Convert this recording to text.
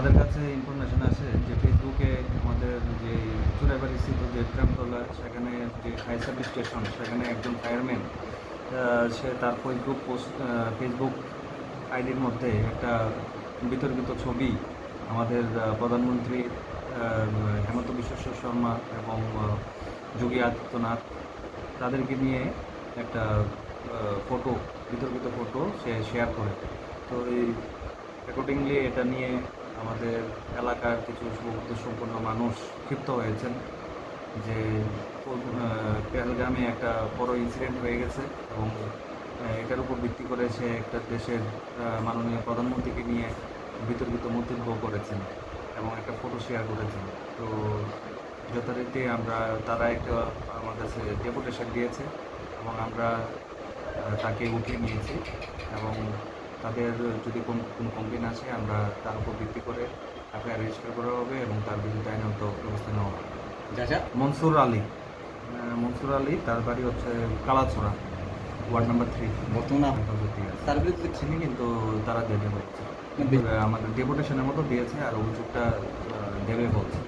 আমাদের কাছে ইনফরমেশন আছে যে ফেসবুকে আমাদের যে চুরাইবাড়ি স্থিত যে প্রেমতলা সেখানে যে ফায়ার সার্ভিস স্টেশন সেখানে একজন ফায়ারম্যান সে তার ফেসবুক আইডির মধ্যে একটা বিতর্কিত ছবি আমাদের প্রধানমন্ত্রী হেমন্ত বিশ্ব শর্মা এবং যোগী আদিত্যনাথ তাদেরকে নিয়ে একটা ফটো বিতর্কিত ফটো সে শেয়ার করে। তো এই অ্যাকর্ডিংলি এটা নিয়ে আমাদের এলাকার কিছু সুবুদ্ধ সম্পন্ন মানুষ ক্ষিপ্ত হয়েছেন যে পেহেলগামে একটা বড় ইনসিডেন্ট হয়ে গেছে এবং এটার উপর ভিত্তি করে সে একটা দেশের মাননীয় প্রধানমন্ত্রীকে নিয়ে বিতর্কিত মন্তব্য করেছেন এবং একটা ফটো শেয়ার করেছেন। তো যথারীতি তারা একটা আমার কাছে ডেপুটেশন দিয়েছে এবং আমরা তাকে উঠিয়ে নিয়েছি এবং তাদের যদি কোনো কমপ্লেন আসে আমরা তার উপর ভিত্তি করে এফআইআর রেজিস্টার করা হবে এবং তার বিরুদ্ধে আইনত ব্যবস্থা নেওয়া হবে। মনসুর আলী, তার বাড়ি হচ্ছে কালাছড়া, ওয়ার্ড নাম্বার 3। বর্তমানে তার বিরুদ্ধে চিনি কিন্তু তারা দেবে বলছে, আমাদের ডেপুটেশনের মতো দিয়েছে আর অভিযোগটা দেবে বলছে।